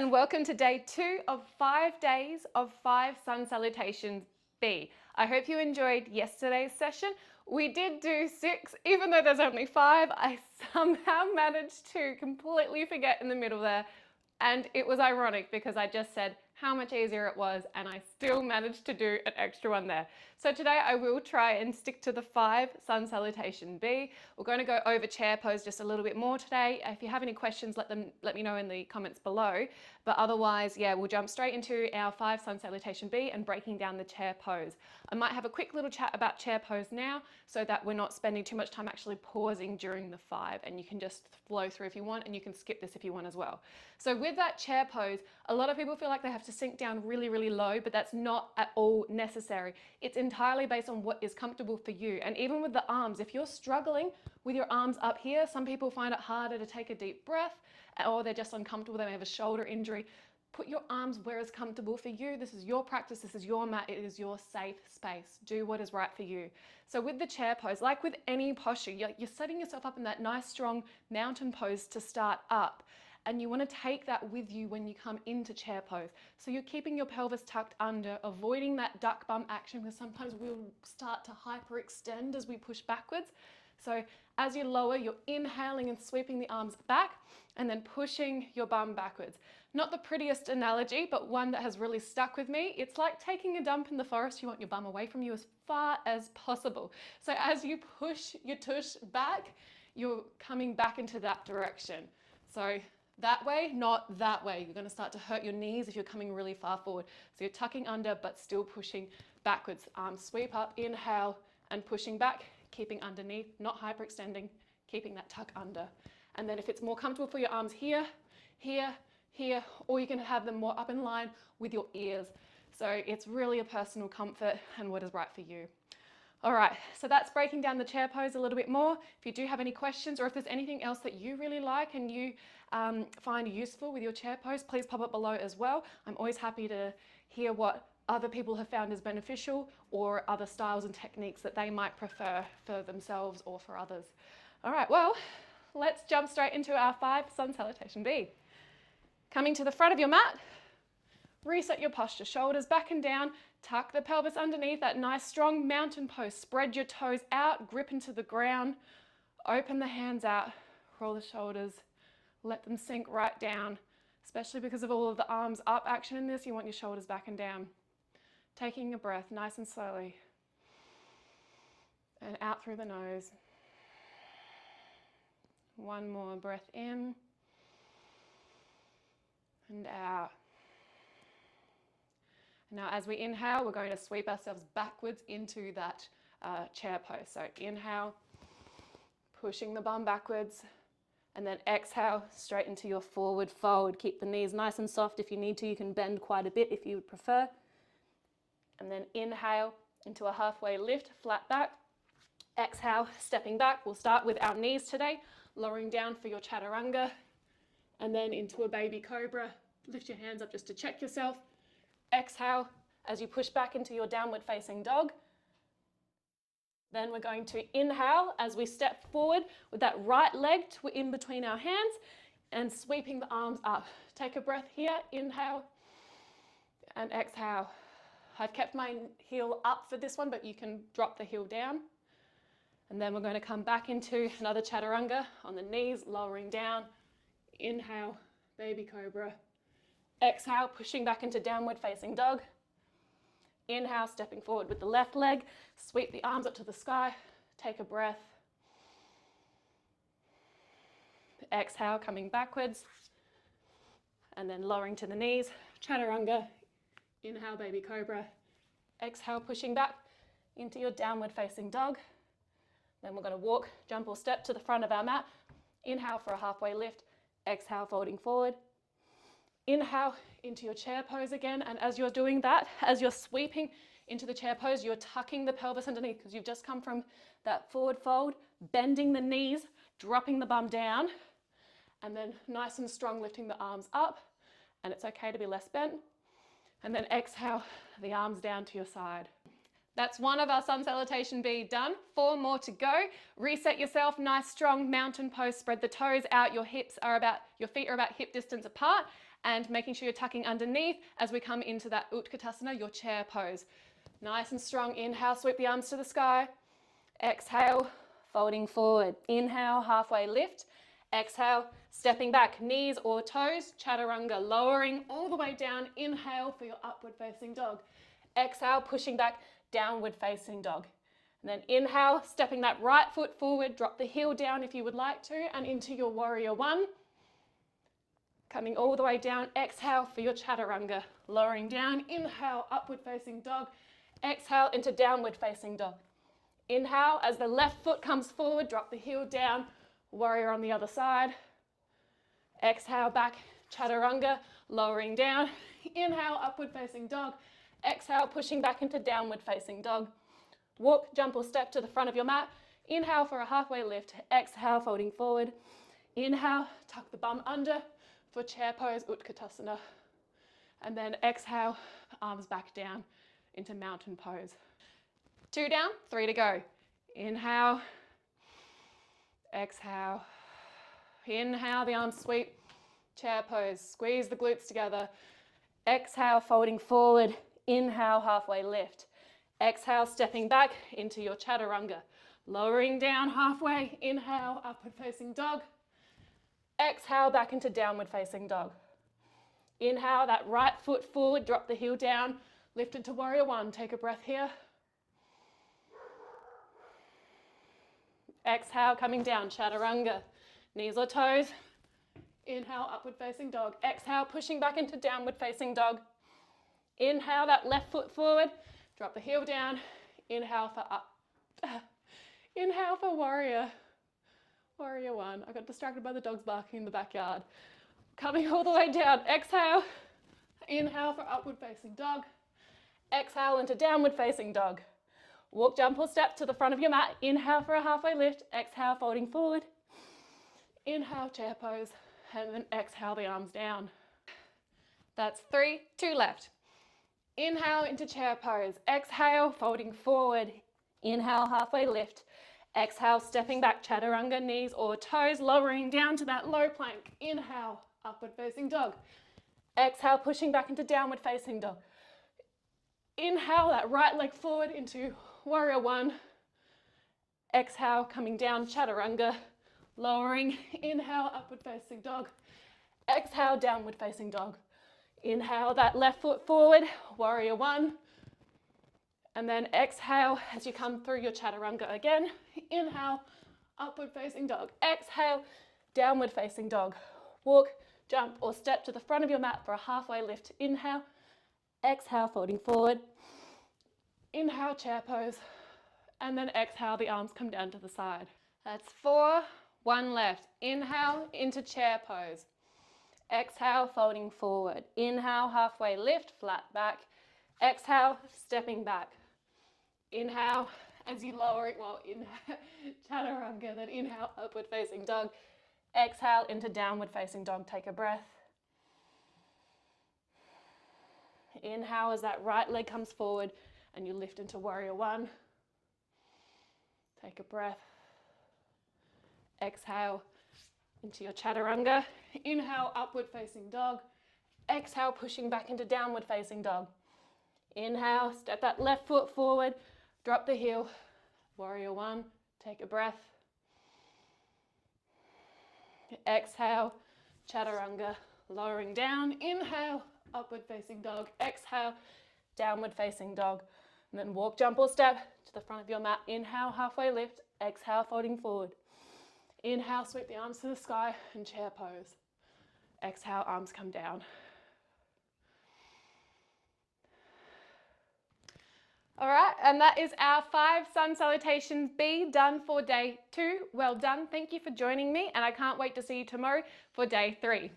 and welcome to day 2 of 5 days of 5 Sun Salutations B. I hope you enjoyed yesterday's session. We did do 6, even though there's only 5, I somehow managed to completely forget in the middle there. And it was ironic because I just said how much easier it was and I still managed to do an extra one there. So today I will try and stick to the 5 Sun Salutation B. We're going to go over chair pose just a little bit more today. If you have any questions, let me know in the comments below. But otherwise, yeah, we'll jump straight into our 5 Sun Salutation B and breaking down the chair pose. I might have a quick little chat about chair pose now so that we're not spending too much time actually pausing during the 5, and you can just flow through if you want, and you can skip this if you want as well. So with that chair pose, a lot of people feel like they have to sink down really, really low, but that's not at all necessary. It's entirely based on what is comfortable for you. And even with the arms, if you're struggling with your arms up here, some people find it harder to take a deep breath, or they're just uncomfortable, they may have a shoulder injury. Put your arms where it's comfortable for you. This is your practice, this is your mat, it is your safe space. Do what is right for you. So with the chair pose, like with any posture, you're setting yourself up in that nice strong mountain pose to start up. And you want to take that with you when you come into chair pose. So you're keeping your pelvis tucked under, avoiding that duck bum action, because sometimes we'll start to hyperextend as we push backwards. So as you lower, you're inhaling and sweeping the arms back and then pushing your bum backwards. Not the prettiest analogy, but one that has really stuck with me. It's like taking a dump in the forest. You want your bum away from you as far as possible. So as you push your tush back, you're coming back into that direction. So that way, not that way. You're going to start to hurt your knees if you're coming really far forward. So you're tucking under, but still pushing backwards. Arms sweep up, inhale, and pushing back, keeping underneath, not hyperextending, keeping that tuck under. And then if it's more comfortable for your arms here, here, here, or you can have them more up in line with your ears. So it's really a personal comfort and what is right for you. All right, so that's breaking down the chair pose a little bit more. If you do have any questions, or if there's anything else that you really like and you find useful with your chair pose, please pop it below as well. I'm always happy to hear what other people have found as beneficial, or other styles and techniques that they might prefer for themselves or for others. All right, well, let's jump straight into our 5 Sun Salutation B. Coming to the front of your mat, reset your posture, shoulders back and down, tuck the pelvis underneath, that nice strong mountain pose. Spread your toes out, grip into the ground, open the hands out, roll the shoulders, let them sink right down, especially because of all of the arms up action in this. You want your shoulders back and down. Taking a breath nice and slowly, and out through the nose. One more breath in and out. Now as we inhale, we're going to sweep ourselves backwards into that chair pose. So inhale, pushing the bum backwards, and then exhale straight into your forward fold. Keep the knees nice and soft. If you need to, you can bend quite a bit if you would prefer. And then inhale into a halfway lift, flat back. Exhale, stepping back. We'll start with our knees today, lowering down for your chaturanga, and then into a baby cobra. Lift your hands up just to check yourself. Exhale as you push back into your downward facing dog. Then we're going to inhale as we step forward with that right leg in between our hands and sweeping the arms up. Take a breath here, inhale and exhale. I've kept my heel up for this one, but you can drop the heel down. And then we're going to come back into another chaturanga on the knees, lowering down. Inhale, baby cobra. Exhale, pushing back into downward facing dog. Inhale, stepping forward with the left leg. Sweep the arms up to the sky. Take a breath. Exhale, coming backwards. And then lowering to the knees. Chaturanga. Inhale, baby cobra. Exhale, pushing back into your downward facing dog. Then we're going to walk, jump or step to the front of our mat. Inhale for a halfway lift. Exhale, folding forward. Inhale into your chair pose again, and as you're doing that, as you're sweeping into the chair pose, you're tucking the pelvis underneath because you've just come from that forward fold, bending the knees, dropping the bum down, and then nice and strong lifting the arms up, and it's okay to be less bent. And then exhale the arms down to your side. That's one of our Sun Salutation B done. 4 more to go. Reset yourself, nice strong mountain pose. Spread the toes out. Your feet are about hip distance apart, and making sure you're tucking underneath as we come into that Utkatasana, your chair pose. Nice and strong. Inhale, sweep the arms to the sky. Exhale, folding forward. Inhale, halfway lift. Exhale, stepping back, knees or toes, chaturanga, lowering all the way down. Inhale for your upward facing dog. Exhale, pushing back, downward facing dog. And then inhale, stepping that right foot forward, drop the heel down if you would like to, and into your warrior one. Coming all the way down, exhale for your chaturanga, lowering down. Inhale, upward facing dog. Exhale into downward facing dog. Inhale, as the left foot comes forward, drop the heel down, warrior on the other side. Exhale, back, chaturanga, lowering down. Inhale, upward facing dog. Exhale, pushing back into downward facing dog. Walk, jump or step to the front of your mat. Inhale for a halfway lift. Exhale, folding forward. Inhale, tuck the bum under for chair pose, Utkatasana. And then exhale, arms back down into mountain pose. 2 down, 3 to go. Inhale, exhale. Inhale, the arms sweep, chair pose. Squeeze the glutes together. Exhale, folding forward. Inhale, halfway lift. Exhale, stepping back into your chaturanga. Lowering down halfway. Inhale, upward facing dog. Exhale, back into downward facing dog. Inhale, that right foot forward, drop the heel down. Lift into warrior one. Take a breath here. Exhale, coming down, chaturanga. Knees or toes. Inhale, upward facing dog. Exhale, pushing back into downward facing dog. Inhale, that left foot forward. Drop the heel down. Inhale for up. Inhale for warrior. Warrior one. I got distracted by the dogs barking in the backyard. Coming all the way down. Exhale. Inhale for upward facing dog. Exhale into downward facing dog. Walk, jump or step to the front of your mat. Inhale for a halfway lift. Exhale, folding forward. Inhale, chair pose. And then exhale, the arms down. That's 3, 2 left. Inhale into chair pose. Exhale, folding forward. Inhale, halfway lift. Exhale, stepping back, chaturanga, knees or toes, lowering down to that low plank. Inhale, upward facing dog. Exhale, pushing back into downward facing dog. Inhale, that right leg forward into warrior one. Exhale, coming down, chaturanga, lowering. Inhale, upward facing dog. Exhale, downward facing dog. Inhale, that left foot forward, warrior one. And then exhale as you come through your chaturanga again. Inhale, upward facing dog. Exhale, downward facing dog. Walk, jump or step to the front of your mat for a halfway lift. Inhale, exhale, folding forward. Inhale, chair pose. And then exhale, the arms come down to the side. That's 4, 1 left. Inhale into chair pose. Exhale, folding forward. Inhale, halfway lift, flat back. Exhale, stepping back. Inhale, as you lower it, well, inhale, chaturanga, then inhale, upward facing dog. Exhale into downward facing dog, take a breath. Inhale as that right leg comes forward and you lift into warrior one. Take a breath. Exhale into your chaturanga. Inhale, upward facing dog. Exhale, pushing back into downward facing dog. Inhale, step that left foot forward, drop the heel, warrior one, take a breath. Exhale, chaturanga, lowering down. Inhale, upward facing dog. Exhale, downward facing dog. And then walk, jump or step to the front of your mat. Inhale, halfway lift. Exhale, folding forward. Inhale, sweep the arms to the sky and chair pose. Exhale, arms come down. All right, and that is our 5 Sun Salutations B done for day 2. Well done. Thank you for joining me, and I can't wait to see you tomorrow for day 3.